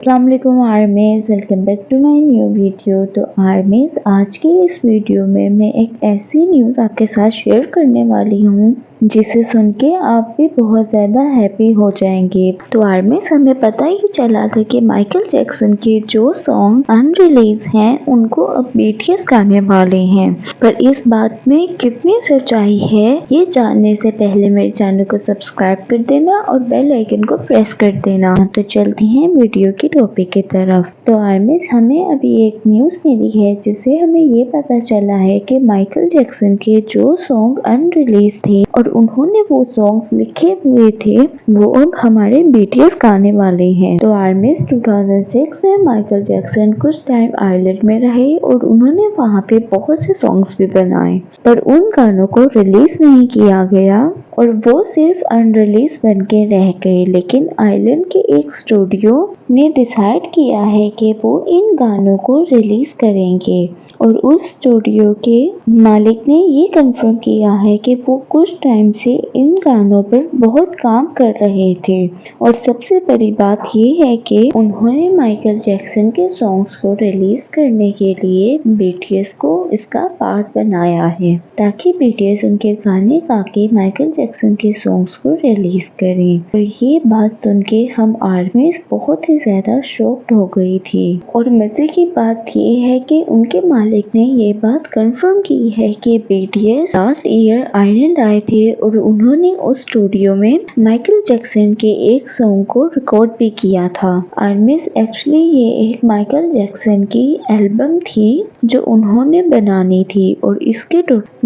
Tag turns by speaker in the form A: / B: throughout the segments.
A: अस्सलाम वालेकुम armies, welcome back to my new video. तो आर्मीज़, आज की इस वीडियो में मैं एक ऐसी न्यूज़ आपके साथ शेयर करने वाली हूँ जिसे सुन के आप भी बहुत ज़्यादा हैप्पी हो जाएंगे। तो आर्मीज़, हमें पता ही चला था कि माइकल जैक्सन के जो सॉन्ग अनरिलीज हैं उनको अब बीटीएस गाने वाले हैं, पर इस बात में कितनी सच्चाई है ये जानने से पहले मेरे चैनल को सब्सक्राइब कर देना और बेल आइकन को प्रेस कर देना। तो चलते हैं वीडियो की टॉपिक की तरफ। तो आर्मीज़, हमें अभी एक न्यूज़ मिली है जिससे हमें ये पता चला है कि माइकल जैक्सन के जो सॉन्ग अनरिलीज थे और उन्होंने वो सॉन्ग्स लिखे हुए थे वो अब हमारे बीटीएस गाने वाले हैं। तो आर्मीज़, 2006 में माइकल जैक्सन कुछ टाइम आयरलैंड में रहे और उन्होंने वहाँ पे बहुत से सॉन्ग्स भी बनाए, पर उन गानों को रिलीज नहीं किया गया और वो सिर्फ अनरिलीज बन के रह गए। लेकिन आयरलैंड के एक स्टूडियो ने डिसाइड किया है कि वो इन गानों को रिलीज करेंगे और उस स्टूडियो के मालिक ने ये कंफर्म किया है कि वो कुछ टाइम से इन गानों पर बहुत काम कर रहे थे। और सबसे बड़ी बात ये है कि उन्होंने माइकल जैक्सन के सॉन्ग्स को रिलीज करने के लिए बीटीएस को इसका पार्ट बनाया है, ताकि बीटीएस उनके गाने गा के माइकल जैक्सन के सॉन्ग्स को रिलीज करें। और ये बात सुन के हम आर्मीज़ बहुत ही ज्यादा शॉक्ड हो गई थी। और मजे की बात ये है कि उनके मालिक ने ये बात कंफर्म की है कि बीटीएस लास्ट ईयर आयरलैंड आए थे और उन्होंने उस स्टूडियो में माइकल जैक्सन के एक सॉन्ग को रिकॉर्ड भी किया था। आर्मीज़, एक्चुअली ये एक माइकल जैक्सन की एल्बम थी जो उन्होंने बनानी थी और इसके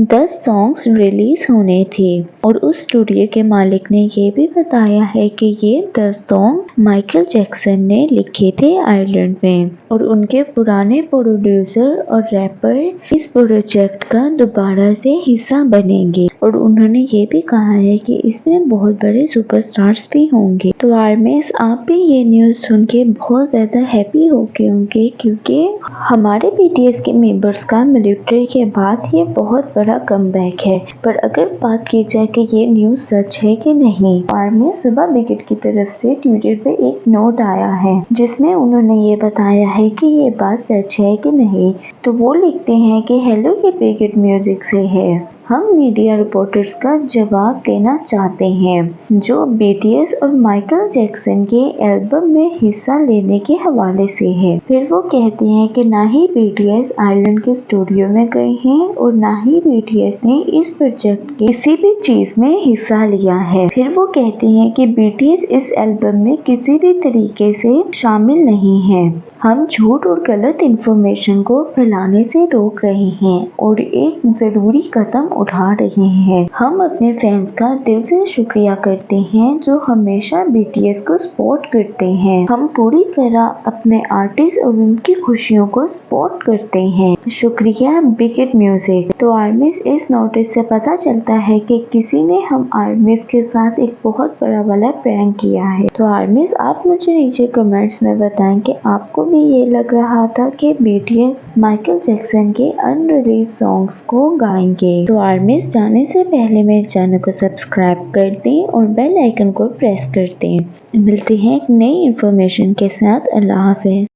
A: 10 सॉन्ग्स रिलीज होने थे। और उस स्टूडियो के मालिक ने ये भी बताया है कि ये 10 सॉन्ग माइकल जैक्सन ने लिखे थे आयरलैंड में और उनके पुराने प्रोड्यूसर और रैपर इस प्रोजेक्ट का दोबारा से हिस्सा बनेंगे। और उन्होंने ये भी कहा है कि इसमें बहुत बड़े सुपरस्टार्स भी होंगे। तो आर्मीज़, आप भी ये न्यूज़ सुन के बहुत ज़्यादा हैप्पी हो गए होंगे, क्योंकि हमारे बीटीएस के मेंबर्स का मिलिट्री के बाद ये बहुत बड़ा कमबैक है। पर अगर बात की जाए कि ये न्यूज़ सच है कि नहीं, आर्मीज़, सुबह ब्रिगेड की तरफ से ट्विटर पे एक नोट आया है जिसमें उन्होंने ये बताया है कि ये बात सच है कि नहीं। तो वो लिखते हैं कि हेलो, ये ब्रिगेड म्यूजिक से है। हम मीडिया रिपोर्टर्स का जवाब देना चाहते हैं जो बीटीएस और माइकल जैक्सन के एल्बम में हिस्सा लेने के हवाले से है। फिर वो कहते हैं कि ना ही बीटीएस आयरलैंड के स्टूडियो में गए हैं और ना ही बीटीएस ने इस प्रोजेक्ट की किसी भी चीज में हिस्सा लिया है। फिर वो कहते हैं कि बीटीएस इस एल्बम में किसी भी तरीके से शामिल नहीं है। हम झूठ और गलत इन्फॉर्मेशन को फैलाने से रोक रहे हैं और एक जरूरी कदम उठा रहे हैं। हम अपने फैंस का दिल से शुक्रिया करते हैं जो हमेशा बीटीएस को सपोर्ट करते हैं। हम पूरी तरह अपने आर्टिस्ट और उनकी खुशियों को सपोर्ट करते हैं। शुक्रिया ब्रिगेड म्यूजिक। तो आर्मीज़, इस नोटिस से पता चलता है कि किसी ने हम आर्मीज़ के साथ एक बहुत बड़ा वाला प्रैंक किया है। तो आर्मीज़, आप मुझे नीचे कमेंट्स में बताएं कि आपको भी ये लग रहा था कि बीटीएस माइकल जैक्सन के अनरिलीज सॉन्ग्स को गाएंगे। तो आर्मीज़, जाने से पहले मेरे चैनल को सब्सक्राइब कर दें और बेल आइकन को प्रेस कर दें। मिलते हैं एक नई इन्फॉर्मेशन के साथ। अल्लाह हाफिज़।